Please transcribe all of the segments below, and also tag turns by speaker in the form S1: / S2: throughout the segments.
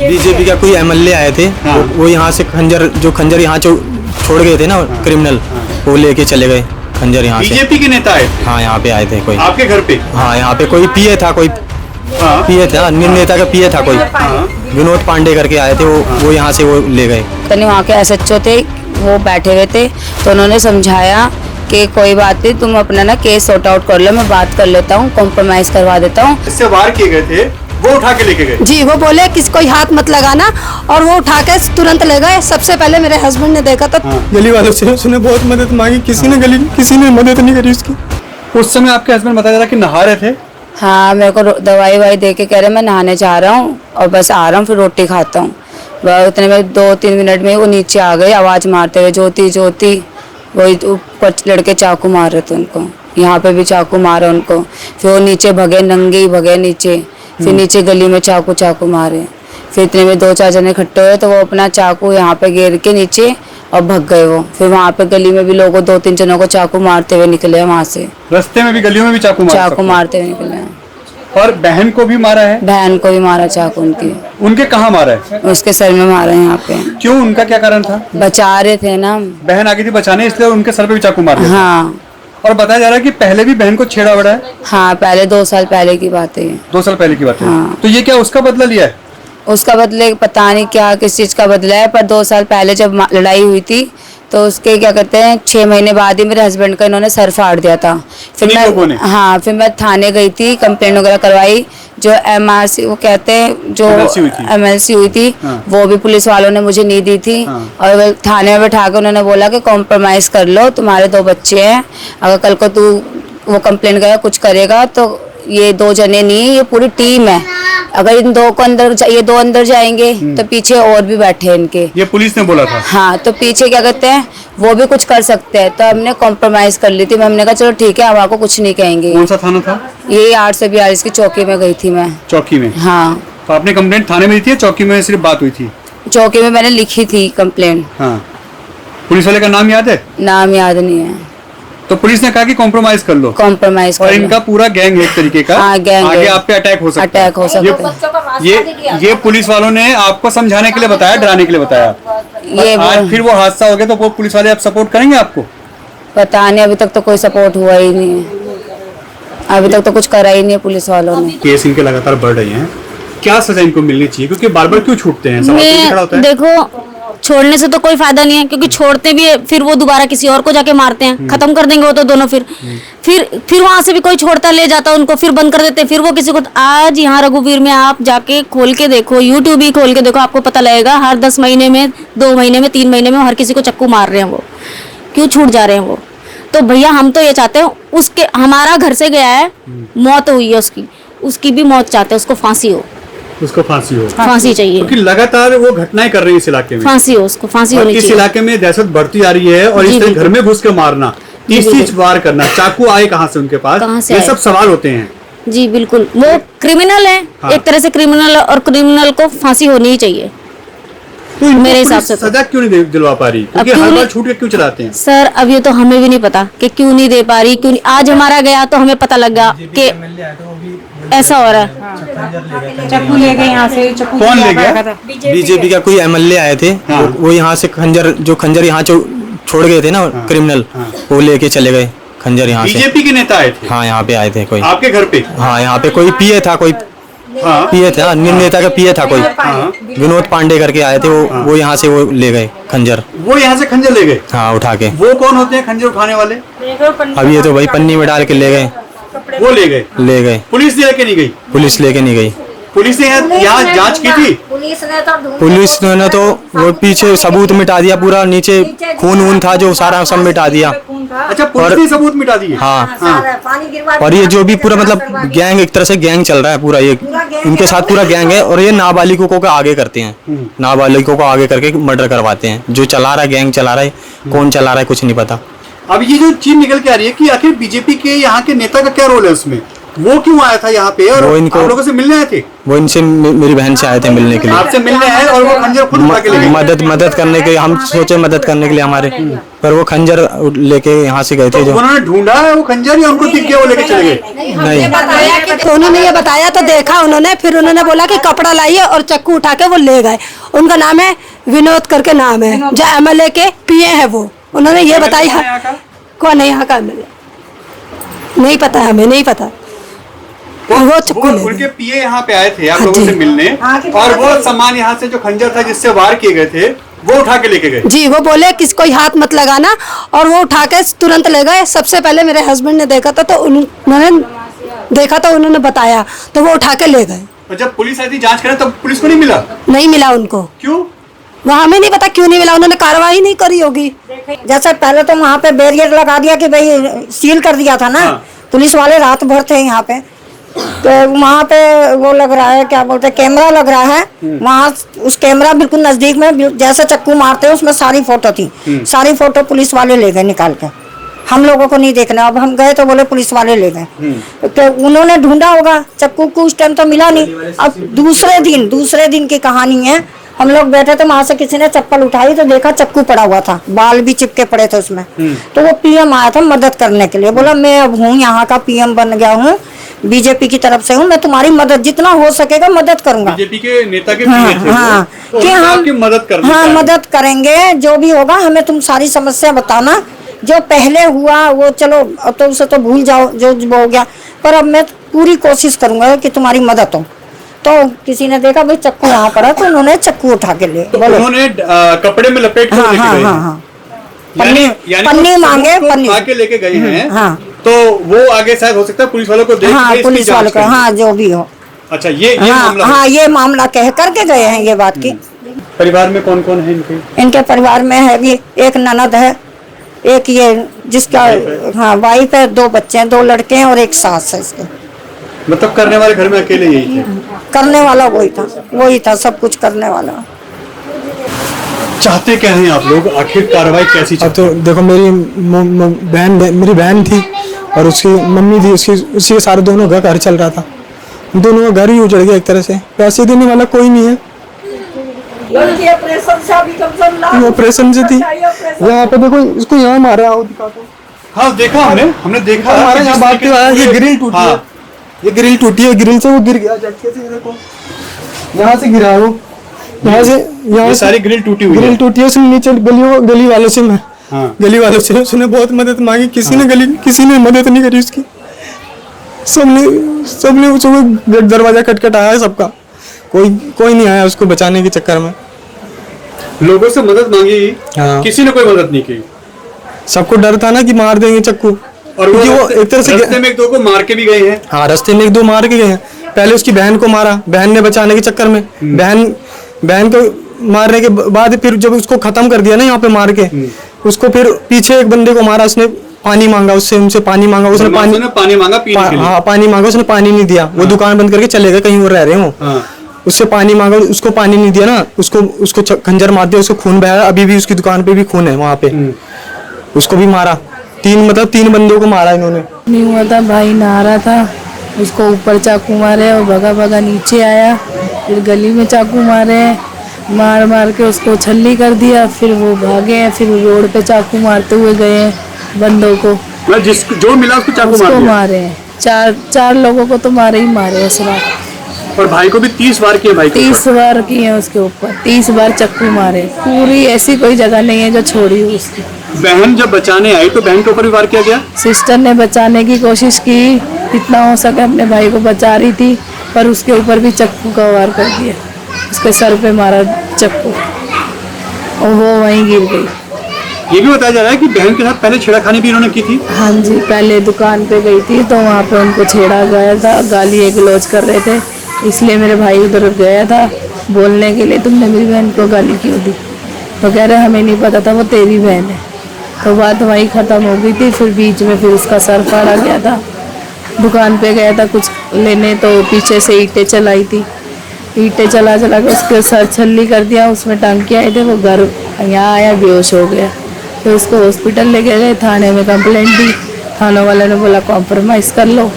S1: BJP का कोई MLA आए थे।
S2: हाँ।
S1: वो यहाँ से खंजर यहाँ छोड़ गए थे ना, क्रिमिनल, वो लेके चले गए खंजर यहाँ से।
S2: बीजेपी के नेता आए थे
S1: हाँ, यहाँ पे आए थे कोई।
S2: आपके घर पे?
S1: हाँ, यहाँ पे कोई पीए था, कोई
S2: हाँ।
S1: पीए था, नेता का पीए था कोई, विनोद पांडे करके आए थे। वो यहाँ से वो ले गए।
S3: कल वहाँ के एसएचओ थे, वो बैठे हुए थे, तो उन्होंने समझाया कि कोई बात नहीं, तुम अपना ना केस सॉर्ट आउट कर लो, मैं बात कर लेता हूँ, कॉम्प्रोमाइज करवा देता हूँ।
S2: इससे वार किए गए थे, वो उठा के लेके गए?
S4: जी, वो बोले किसी को हाथ मत लगाना, और वो उठा के तुरंत ले गए। सबसे पहले मेरे हस्बैंड ने देखा था।
S1: गली वालों से उसने बहुत मदद मांगी, किसी ने मदद नहीं करी उसकी।
S2: उस समय आपके हस्बैंड बता रहा कि नहा रहे थे?
S3: हाँ, मेरे को दवाई वाई दे के कह रहे मैं नहाने जा रहा हूँ और बस आ रहा हूँ, फिर रोटी खाता हूँ। वह उतने में 2-3 मिनट में वो नीचे आ गए आवाज़ मारते हुए, ज्योति ज्योति। वही ऊपर लड़के चाकू मार रहे थे उनको, यहाँ पे भी चाकू मारा उनको। फिर वो नीचे भगे, नंगे ही भगे नीचे। फिर नीचे गली में चाकू मारे। फिर इतने में 2-4 जने इकट्ठे हुए, तो वो अपना चाकू यहाँ पे गिर के नीचे और भग गए वो। फिर वहाँ पे गली में भी लोगों 2-3 जनों को चाकू मारते हुए निकले वहाँ से।
S2: रास्ते में भी, गलियों में भी चाकू
S3: मारते हुए निकले।
S2: और बहन को भी मारा है?
S3: बहन को भी मारा चाकू उनकी।
S2: उनके कहाँ मारा है?
S3: उसके सर में मारा है यहाँ पे।
S2: क्यों, उनका क्या कारण था?
S3: बचा रहे थे ना,
S2: बहन आ गई थी बचाने, इसलिए उनके सर पे भी चाकू मार दिया।
S3: हाँ।
S2: और बताया जा रहा है कि पहले भी बहन को छेड़ा बड़ा है?
S3: हाँ, पहले 2 साल पहले की बात है।
S2: 2 साल पहले की बात है।
S3: हाँ।
S2: तो ये क्या उसका बदला लिया है?
S3: उसका बदले पता नहीं क्या, किस चीज का बदला है, पर 2 साल पहले जब लड़ाई हुई थी, तो उसके क्या कहते हैं 6 महीने बाद ही मेरे हस्बैंड का इन्होंने सर फाड़ दिया था। फिर मैं, हाँ, फिर मैं थाने गई थी, कंप्लेंट वगैरह करवाई। जो एमआरसी वो कहते हैं, जो एमएलसी हुई थी, वो भी पुलिस वालों ने मुझे नहीं दी थी। और थाने में बैठा के उन्होंने बोला कि कॉम्प्रोमाइज कर लो, तुम्हारे 2 बच्चे हैं, अगर कल को तू वो कंप्लेंट करेगा, कुछ करेगा, तो ये 2 जने नहीं, ये पूरी टीम है। अगर इन 2 को अंदर, ये 2 अंदर जाएंगे तो पीछे और भी बैठे हैं इनके।
S2: ये पुलिस ने बोला था?
S3: हाँ, तो पीछे क्या कहते हैं, वो भी कुछ कर सकते हैं। तो हमने कॉम्प्रोमाइज कर ली थी। हमने कहा चलो ठीक है, हम आपको कुछ नहीं कहेंगे।
S2: कौन सा थाना था?
S3: ये 842 की चौकी में गई थी मैं।
S2: चौकी में?
S3: हाँ।
S2: तो आपने कंप्लेंट थाने में दी थी, चौकी में सिर्फ बात हुई थी?
S3: चौकी में मैंने लिखी थी कंप्लेंट।
S2: हाँ। पुलिस वाले का नाम याद है?
S3: नाम याद नहीं है।
S2: तो पुलिस ने कहा कि कॉम्प्रोमाइज कर लो?
S3: कॉम्प्रोमाइज कर
S2: और
S3: लो।
S2: इनका पूरा गैंग है एक तरीके का।
S3: हाँ, गैंग
S2: आगे
S3: है।
S2: आप पे अटैक हो सकता है। ये पुलिस वालों ने आपको समझाने के लिए बताया, डराने के लिए बताया?
S3: ये
S2: आज फिर वो हादसा हो गया, तो वो पुलिस वाले अब सपोर्ट करेंगे आपको?
S3: पता नहीं, अभी तक तो कोई सपोर्ट हुआ ही नहीं है। अभी तक तो कुछ करा ही नहीं है पुलिस वालों ने।
S2: केस इनके लगातार बढ़ रहे हैं, क्या सजा इनको मिलनी चाहिए? क्योंकि बार बार क्यों छूटते हैं? सवाल तो खड़ा होता है।
S5: देखो, छोड़ने से तो कोई फायदा नहीं है, क्योंकि छोड़ते भी है, फिर वो दोबारा किसी और को जाके मारते हैं। खत्म कर देंगे वो तो दोनों। फिर वहां से भी कोई छोड़ता, ले जाता उनको, फिर बंद कर देते, फिर वो किसी को। आज यहाँ रघुवीर में आप जाके खोल के देखो, यूट्यूब ही खोल के देखो, आपको पता लगेगा। हर 10 महीने में, 2 महीने में, 3 महीने में हर किसी को चक्कू मार रहे हैं। वो क्यों छूट जा रहे हैं वो? तो भैया हम तो ये चाहते हैं, उसके, हमारा घर से गया है, मौत हुई है उसकी भी मौत चाहते हैं, उसको फांसी हो।
S2: उसको फांसी हो?
S5: फांसी चाहिए,
S2: क्योंकि लगातार वो घटनाएं कर रही है इस इलाके में।
S5: फांसी हो, उसको फांसी होनी चाहिए।
S2: इस इलाके में दहशत बढ़ती आ रही है, और इस तरह घर में घुस के मारना, तीसरी वार करना, चाकू आए कहाँ से उनके पास, ये सब सवाल होते हैं।
S5: जी बिल्कुल, वो क्रिमिनल है। हाँ। एक तरह से क्रिमिनल, और क्रिमिनल को फांसी होनी ही चाहिए।
S2: तो
S5: मेरे हिसाब से
S2: सजा क्यों नहीं दिलवा पा रही? क्योंकि हर बार छूट के क्यों चलाते हैं?
S5: सर, अब ये तो हमें भी नहीं पता कि क्यों नहीं दे पा रही, क्यों नहीं। आज हमारा गया तो हमें पता लगा कि ऐसा हो रहा है।
S4: चाकू ले गए यहाँ से।
S2: कौन ले गया?
S1: बीजेपी का कोई एमएलए आए थे। वो यहाँ से खंजर यहाँ छोड़ गए थे ना, क्रिमिनल, वो लेके चले गए खंजर यहाँ से।
S2: बीजेपी के नेता आए थे?
S1: हाँ, यहाँ पे आए थे कोई।
S2: आपके घर पे?
S1: हाँ, यहाँ पे कोई पीए था, कोई पीए था, नेता का पीए था कोई, विनोद पांडे करके आए थे। वो यहाँ से वो ले गए खंजर।
S2: वो यहाँ से खंजर ले गए?
S1: हाँ, उठा के।
S2: वो कौन होते हैं खंजर उठाने वाले?
S1: अब ये तो भाई पन्नी में डाल के ले गए।
S2: वो ले गए? पुलिस लेके नहीं गई?
S1: पुलिस लेके नहीं गई।
S2: पुलिस ने यहाँ जांच की थी?
S1: पुलिस ने तो वो पीछे सबूत मिटा दिया पूरा, नीचे खून था जो सारा सब मिटा दिया।
S2: अच्छा, पुलिस ने सबूत मिटा दिए?
S1: हाँ। और ये जो भी पूरा मतलब गैंग, एक तरह से गैंग चल रहा है पूरा, ये इनके साथ पूरा गैंग है। और ये नाबालिगों को आगे करते हैं, नाबालिगों को आगे करके मर्डर करवाते हैं। जो चला रहा है, गैंग चला रहा है, कौन चला रहा है कुछ नहीं पता।
S2: अब ये जो चीज निकल के आ रही है कि आखिर बीजेपी के यहाँ के नेता का क्या रोल है उसमें? वो क्यों आया था यहाँ पे और
S1: वो
S2: आप लोगों से मिलने आए थे?
S1: वो इनसे मेरी बहन से आए थे मिलने के लिए,
S2: आपसे मिलने आए और वो खंजर खुद उठा के ले गए?
S1: मदद करने के, हम सोचे मदद करने के लिए हमारे, पर वो खंजर लेके यहाँ से गए थे। जो
S2: उन्होंने ढूंढा है वो खंजर या उनको दिख गया वो लेके चले गए?
S1: नहीं,
S4: तो उन्होंने ये बताया तो देखा उन्होंने, फिर उन्होंने बोला कि कपड़ा लाइए और चक्कू उठा के वो ले गए। उनका नाम है विनोद करके नाम है, जो MLA के PA है वो। उन्होंने ये बताया। कौन है यहाँ का MLA? नहीं पता, हमें नहीं पता। वो चक्कू ले
S2: उनके
S4: गए।
S2: PA यहाँ पे आए थे आप लोगों से मिलने, और वो सामान यहाँ से जो खंजर था जिससे वार किए गए थे वो उठा के लेके गए?
S4: जी, वो बोले किसी को हाथ मत लगाना, और वो उठा के तुरंत ले गए। सबसे पहले मेरे हस्बैंड ने देखा था, तो उन्होंने देखा तो उन्होंने बताया, तो वो उठा के ले गए।
S2: और जब पुलिस आई थी जांच करने तब पुलिस को नहीं मिला?
S4: नहीं मिला उनको।
S2: क्यों?
S4: वहाँ हमें नहीं पता क्यों नहीं मिला, उन्होंने कार्रवाई नहीं करी होगी।
S6: जैसे पहले तो वहाँ पे बैरियर लगा दिया कि भाई सील कर दिया था ना।
S2: हाँ।
S6: पुलिस वाले रात भर थे यहाँ पे, तो वहाँ पे वो लग रहा है, क्या बोलते हैं, कैमरा लग रहा है वहाँ। उस कैमरा बिल्कुल नजदीक में जैसे चक्कू मारते हैं उसमें सारी फोटो थी। सारी फोटो पुलिस वाले ले गए निकाल के, हम लोगों को नहीं देखना। अब हम गए तो बोले पुलिस वाले ले गए, तो उन्होंने ढूंढा होगा चक्कू को, उस टाइम तो मिला नहीं। अब दूसरे दिन की कहानी है, हम लोग बैठे थे, वहां से किसी ने चप्पल उठाई तो देखा चक्कू पड़ा हुआ था, बाल भी चिपके पड़े थे उसमें। तो वो PM आया था मदद करने के लिए, बोला मैं अब हूँ यहाँ का PM बन गया हूँ, BJP की तरफ से हूँ, मैं तुम्हारी मदद जितना हो सकेगा मदद करूंगा।
S2: BJP के नेता के
S6: हाँ,
S2: PA थे
S6: हाँ,
S2: वो,
S6: कि हम
S2: आपकी मदद करने
S6: हाँ
S2: का है।
S6: मदद करेंगे, जो भी होगा हमें तुम सारी समस्या बताना, जो पहले हुआ वो चलो अब तो उसे तो भूल जाओ, जो हो गया, पर अब मैं पूरी कोशिश करूंगा कि तुम्हारी मदद हो। तो किसी ने देखा भाई चक्कू यहाँ पड़ा, तो उन्होंने चक्कू उठा के ले
S2: तो
S6: बोलो।
S2: उन्होंने कपड़े में लपेट कर
S6: हाँ
S2: लेके
S6: हाँ
S2: गए
S6: हाँ
S2: हैं।
S6: हाँ,
S2: यानी
S6: पन्नी
S2: वो
S6: मांगे,
S2: सबूत को
S6: पन्नी।
S2: उठा के लेके गए हैं।
S6: हाँ।
S2: तो वो आगे शायद हो सकता है पुलिस वालों को देख
S6: हाँ
S2: के इसकी
S6: पुलिस
S2: जांच
S6: वालों का,
S2: करें।
S6: हाँ जो भी हो।
S2: अच्छा, ये
S6: हाँ
S2: मामला
S6: हाँ,
S2: है।
S6: ये मामला कह करके गए हैं ये बात की।
S2: परिवार में कौन कौन है इनके?
S6: इनके परिवार में है भी एक ननद है, एक ये जिसका हाँ वाइफ है, 2 बच्चे हैं, 2 लड़के हैं और एक सास है इसके।
S2: मतलब करने वाले घर में अकेले यही थे?
S6: करने वाला वही था, सब कुछ करने वाला।
S2: चाहते क्या हैं आप लोग, आखिर कार्रवाई कैसी
S7: अब
S2: चाहते
S7: तो देखो मेरी बहन थी और उसकी मम्मी थी, उसके सारे दोनों का घर चल रहा था, दोनों का घर ही उजड़ गया एक तरह से। पैसे देने वाला कोई नहीं है, ऑपरेशन से थी। यहाँ पे देखो इसको यहाँ मारा है,
S2: हाँ देखा हमने देखा
S7: हमारे
S2: कि
S7: यहाँ
S2: जिस
S7: बात
S2: तरीके से
S7: ये ग्रिल टूटी है,
S2: हाँ,
S7: ये ग्रिल टूटी है, ग्रिल से वो गिर गया झटके से। देखो यहाँ से गिरा है वो, यहाँ
S2: ये
S7: से
S2: सारी ग्रिल टूटी हुई
S7: ग्रिल
S2: है।
S7: टूटी है। उसने नीचे गली वालों से मैं
S2: हाँ।
S7: गली वालों से उसने बहुत मदद मांगी, किसी ने मदद नहीं करी उसकी। सबने उसको दरवाजा खटखटाया है सबका, कोई नहीं आया उसको बचाने के चक्कर में।
S2: लोगों से मदद मांगी,
S7: हाँ।
S2: किसी ने कोई मदद नहीं की,
S7: सबको डर था ना कि मार देंगे चक्कू,
S2: और
S7: क्योंकि वो एक तरह से
S2: रास्ते में 1-2 को मार के भी गए हैं।
S7: हाँ रास्ते में 1-2 मार के गए हैं। पहले उसकी बहन को मारा, बहन ने बचाने के चक्कर में बहन को मारने के बाद फिर जब उसको खत्म कर दिया ना यहाँ पे मार के, उसको फिर पीछे एक बंदे को मारा, उसने पानी मांगा उनसे पानी मांगा, उसने
S2: पानी मांगा पीने के लिए।
S7: हाँ पानी मांगा, उसने पानी नहीं दिया। वो दुकान बंद करके चले गए, कहीं और रह रहे हो।
S2: हाँ।
S7: उससे पानी मांगा, उसको पानी नहीं दिया ना, उसको खंजर मार दिया, उसको खून बहा। अभी भी उसकी दुकान पे भी खून है वहाँ पे, उसको भी मारा। 3 बंदों को मारा इन्होंने।
S8: नहीं हुआ था, भाई नहा रहा था, उसको ऊपर चाकू मारे और भगा नीचे आया, फिर गली में चाकू मारे, मार के उसको छल्ली कर दिया, फिर वो भागे हैं, फिर रोड पे चाकू मारते हुए गए हैं बंदों को।
S2: जो मिला उसको चाकू मार दिया।
S8: मारे हैं, 4 लोगों को तो मारे हैं उस रात।
S2: और भाई को भी 30 बार किए, भाई को
S8: 30 बार किए हैं उसके ऊपर, 30 बार चाकू मारे। पूरी ऐसी कोई जगह नहीं है जो छोड़ी हो उसकी।
S2: बहन जब बचाने आई तो बहन के ऊपर भी वार किया गया।
S8: सिस्टर ने बचाने की कोशिश की, जितना हो सके अपने भाई को बचा रही थी, पर उसके ऊपर भी चक्कू का वार कर दिया, उसके सर पे मारा चक्कू और वो वहीं गिर गई।
S2: ये भी बताया जा रहा है कि बहन के साथ पहले छेड़खानी भी इन्होंने की थी।
S8: हाँ जी, पहले दुकान पे गई थी तो वहाँ पे उनको छेड़ा गया था, गाली गलौज कर रहे थे, इसलिए मेरे भाई उधर गया था बोलने के लिए, तुमने मेरी बहन को गाली क्यों दी? तो कह रहे हमें नहीं पता था वो तेरी बहन है। तो बात वहीं ख़त्म हो गई थी। फिर बीच में फिर उसका सर फाड़ा गया था, दुकान पे गया था कुछ लेने, तो पीछे से ईंटें चलाई थी, ईंटें चला के उसके सर छल्ली कर दिया, उसमें टांके आए थे, वो घर यहाँ आया बेहोश हो गया। फिर उसको हॉस्पिटल लेके गए, थाने में कंप्लेंट दी, थाने वाले ने बोला कॉम्प्रोमाइज़ कर लो,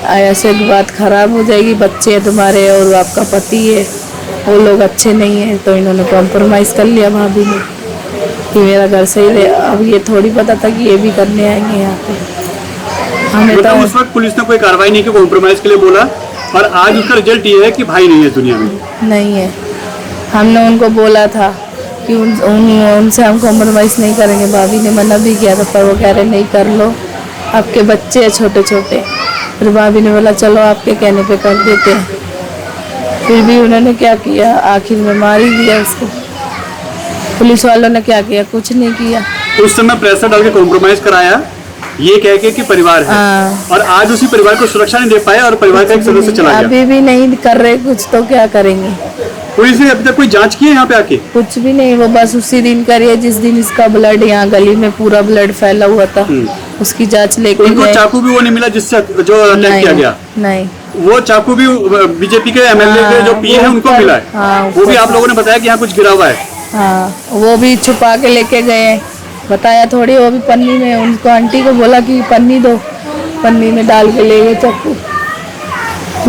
S8: ऐसे बात खराब हो जाएगी, बच्चे हैं तुम्हारे और आपका पति है, वो लोग अच्छे नहीं है, तो इन्होंने कॉम्प्रोमाइज़ कर लिया भाभी ने कि मेरा घर सही रहे। अब ये थोड़ी पता था कि ये भी करने आएंगे यहाँ पे। हमें तो
S2: मतलब उस वक्त पुलिस ने कोई कार्रवाई नहीं की, कॉम्प्रोमाइज के लिए बोला, और आज उसका रिजल्ट ये है कि भाई नहीं है दुनिया में।
S8: नहीं है। हमने उनको बोला था कि उनसे हम कॉम्प्रोमाइज़ नहीं करेंगे, भाभी ने मना भी किया था, पर वो कह रहे नहीं कर लो, आपके बच्चे हैं छोटे छोटे। फिर भाभी ने बोला चलो आपके कहने पे कर देते हैं। फिर भी उन्होंने क्या किया, आखिर में मार ही दिया उसको। पुलिस वालों ने क्या किया, कुछ नहीं किया।
S2: उस समय प्रेशर डाल के कॉम्प्रोमाइज कराया, ये कह के कि परिवार है, और आज उसी परिवार को सुरक्षा नहीं दे पाया और परिवार का एक सदस्य चला गया।
S8: अभी भी नहीं कर रहे कुछ, तो क्या करेंगे।
S2: पुलिस ने अभी तक कोई जांच की है यहाँ पे आके?
S8: कुछ भी नहीं, वो बस उसी दिन करी है जिस दिन इसका ब्लड यहाँ गली में पूरा ब्लड फैला हुआ था, उसकी जांच लेके
S2: उनको
S8: गए।
S2: चाकू भी वो नहीं मिला जिससे जो अटैक किया गया?
S8: नहीं,
S2: वो चाकू भी बीजेपी के एमएलए के जो पीए हैं उनको मिला है।
S8: हाँ,
S2: वो भी आप लोगों ने बताया कि यहाँ कुछ गिरा हुआ है।
S8: हाँ, वो भी छुपा के लेके गए, बताया थोड़ी, वो भी पन्नी में, उनको आंटी को बोला कि पन्नी दो, पन्नी में डाल के ले गए चाकू।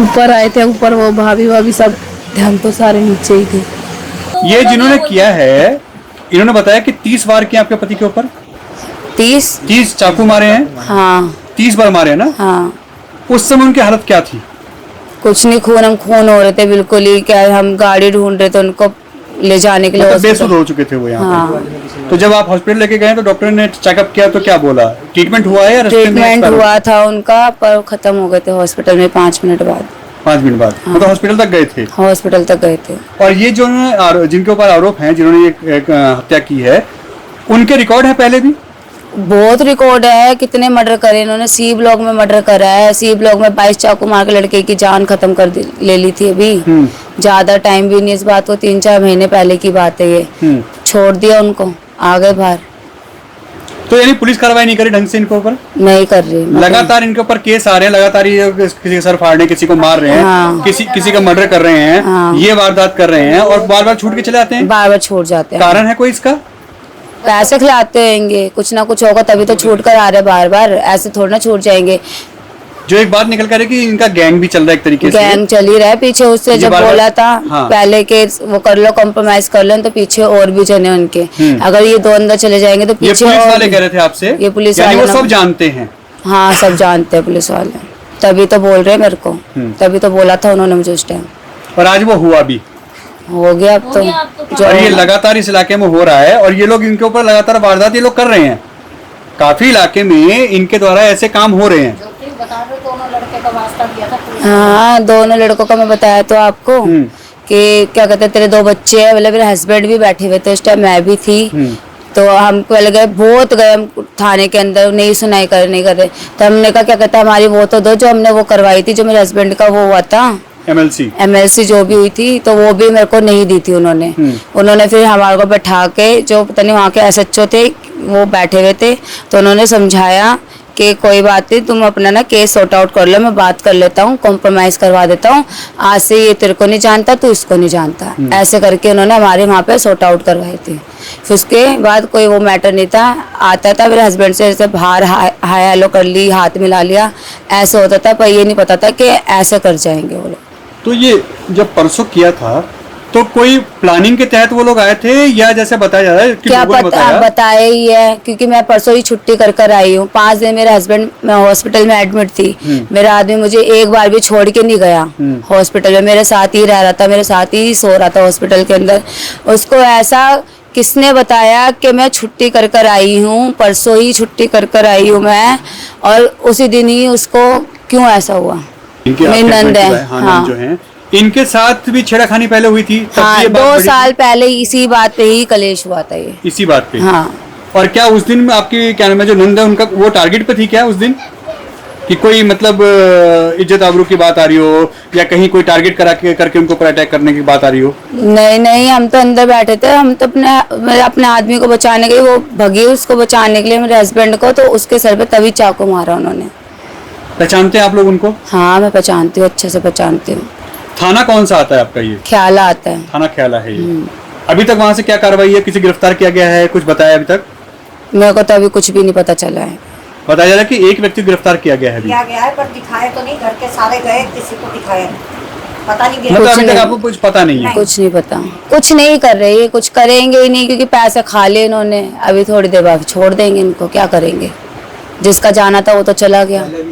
S8: ऊपर आए थे, ऊपर वो भाभी सब, हम तो सारे नीचे ही थे।
S2: ये जिन्होंने किया है, इन्होंने बताया कि 30 वार किए आपके पति के ऊपर। 30 चाकू मारे हैं?
S3: हाँ
S2: 30 बार मारे हैं ना?
S3: हाँ।
S2: उस समय उनकी हालत क्या थी?
S3: कुछ नहीं, खून हो रहे थे बिल्कुल ही। क्या हम गाड़ी ढूंढ रहे थे उनको ले जाने के लिए,
S2: मतलब बेसुध हो चुके थे वो यहाँ पे। तो जब आप हॉस्पिटल लेके गए तो डॉक्टर ने चेकअप किया तो क्या बोला? ट्रीटमेंट हुआ है या
S3: ट्रीटमेंट हुआ था उनका, पर खत्म हो गए थे हॉस्पिटल में 5 मिनट बाद।
S2: 5 मिनट बाद?
S3: हाँ।
S2: मतलब हॉस्पिटल तक गए थे?
S3: हॉस्पिटल तक गए थे।
S2: और ये जो जिनके ऊपर आरोप हैं, जिन्होंने ये हत्या की है, उनके रिकॉर्ड है पहले भी?
S3: बहुत रिकॉर्ड है, कितने मर्डर करे इन्होंने। सी ब्लॉक में मर्डर करा है, सी ब्लॉक में 22 चाकू मार के लड़के की जान खत्म ले ली थी अभी। ज्यादा टाइम भी नहीं इस बात को, 3-4 महीने पहले की बात है ये। छोड़ दिया उनको, आ गए बाहर।
S2: तो यानी पुलिस कार्रवाई नहीं करी ढंग से इनके ऊपर?
S3: नहीं कर रही।
S2: लगातार इनके ऊपर केस आ रहे हैं, लगातार ये किसी का सर फाड़ने, किसी को मार रहे हैं,
S3: हाँ।
S2: किसी का मर्डर कर रहे हैं,
S3: हाँ।
S2: ये वारदात कर रहे हैं और बार बार छूट के चले आते हैं।
S3: बार बार छूट जाते हैं।
S2: कारण है कोई इसका?
S3: पैसे खिलाते होंगे, कुछ ना कुछ होगा तभी तो छूट कर आ रहे बार बार, ऐसे थोड़ा ना छूट जाएंगे।
S2: जो एक बात निकल कर है कि इनका गैंग भी चल रहा है एक तरीके से।
S3: गैंग चल ही रहा है पीछे, उससे जब बोला था
S2: हाँ।
S3: पहले के वो कर लो, कॉम्प्रोमाइज कर लो, तो पीछे और भी जने उनके। अगर ये 2 अंदर चले जाएंगे तो
S2: ये
S3: पीछे
S2: पुलिस
S3: और
S2: वाले कह रहे थे आपसे?
S3: ये पुलिस
S2: यानी
S3: वाले
S2: वो सब जानते हैं?
S3: हाँ सब जानते हैं पुलिस वाले, तभी तो बोल रहे हैं मेरे को, तभी तो बोला था उन्होंने मुझे उस टाइम।
S2: और आज वो हुआ भी?
S3: हो गया अब तो।
S2: और ये लगातार इस इलाके में हो रहा है और ये लोग इनके ऊपर लगातार वारदात ये लोग कर रहे हैं। काफी इलाके में इनके द्वारा ऐसे काम हो रहे हैं।
S3: हाँ, दोनों लड़कों का मैं बताया तो आपको कि क्या कहते हैं, तेरे 2 बच्चे हैं, मतलब मेरे हस्बैंड भी बैठे हुए थे उस टाइम, मैं भी थी। तो हम पहले गए, बहुत गए हम थाने के अंदर, नहीं सुनाई नहीं कर रहे। तो हमने कहा क्या कहता है हमारी वो तो दो, जो हमने वो करवाई थी, जो मेरे हस्बैंड का वो हुआ था एमएलसी जो भी हुई थी, तो वो भी मेरे को नहीं दी थी उन्होंने। उन्होंने फिर हमारे को बैठा के, जो पता नहीं वहाँ के एसएचओ थे वो बैठे हुए थे, तो उन्होंने समझाया कि कोई बात नहीं, तुम अपना ना केस सॉर्ट आउट कर लो, मैं बात कर लेता हूँ, कॉम्प्रोमाइज करवा देता हूँ, आज से ये तेरे को नहीं जानता, तू इसको नहीं जानता। ऐसे करके उन्होंने हमारे वहाँ पे सॉर्ट आउट करवाई थी। फिर उसके बाद कोई वो मैटर नहीं था, आता था मेरे हस्बैंड से ऐसे बाहर हाय हेलो कर ली, हाथ मिला लिया, ऐसे होता था, पर ये नहीं पता था कि ऐसे कर जाएंगे वो लोग।
S2: तो ये जब परसों किया था तो कोई प्लानिंग के तहत वो लोग आए थे या जैसे बताया जा रहा है कि
S3: क्या पता, बताया ही है, क्योंकि मैं परसों ही छुट्टी कर आई हूँ। 5 दिन मेरे हस्बैंड, मैं हॉस्पिटल में एडमिट थी, मेरा आदमी मुझे एक बार भी छोड़ के नहीं गया हॉस्पिटल में, मेरे साथ ही रह रहा था, मेरे साथ ही सो रहा था हॉस्पिटल के अंदर। उसको ऐसा किसने बताया कि मैं छुट्टी कर आई हूँ, परसों ही छुट्टी कर आई हूँ मैं, और उसी दिन ही उसको क्यों ऐसा हुआ। मेरी नंद है, हाँ,
S2: जो है इनके साथ भी छेड़खानी पहले हुई थी?
S3: हाँ, 2 साल पहले इसी बात पे ही कलेश हुआ था ये,
S2: इसी बात पे।
S3: हाँ।
S2: और क्या उस दिन आपकी क्या नाम है जो नंद है उनका, वो टारगेट पे थी क्या उस दिन, कि कोई मतलब इज्जत आबरू की बात आ रही हो या कहीं कोई टारगेट करके उनको ऊपर अटैक करने की बात आ रही हो?
S3: नहीं, हम तो अंदर बैठे थे, हम तो अपने आदमी को बचाने के लिए, वो भगी उसको बचाने के लिए मेरे हस्बैंड को, तो उसके सर पे तभी चाकू मारा उन्होंने।
S2: पहचानते हैं आप लोग उनको?
S3: हाँ मैं पहचानती हूँ, अच्छे से पहचानती हूँ।
S2: थाना कौन सा आता है आपका? ये
S3: ख्याला आता है।
S2: थाना ख्याला है ये। अभी तक वहाँ से क्या कार्रवाई है? किसी गिरफ्तार किया गया है? कुछ बताया अभी तक?
S3: मेरे को तो अभी कुछ भी नहीं पता चला है।
S2: बताया जा रहा है कि एक व्यक्ति गिरफ्तार किया गया है अभी।
S6: किया गया है, पर दिखाए तो नहीं, घर के सारे गए, किसी को दिखाया नहीं, पता नहीं
S2: मतलब अभी तक
S3: नहीं।
S2: आपको कुछ पता नहीं है।
S3: कुछ नहीं पता, कुछ नहीं कर रहे, ये कुछ करेंगे ही नहीं, क्योंकि पैसे खा लिए इन्होंने, अभी थोड़ी देर बाद छोड़ देंगे इनको, क्या करेंगे, जिसका जाना था वो तो चला गया।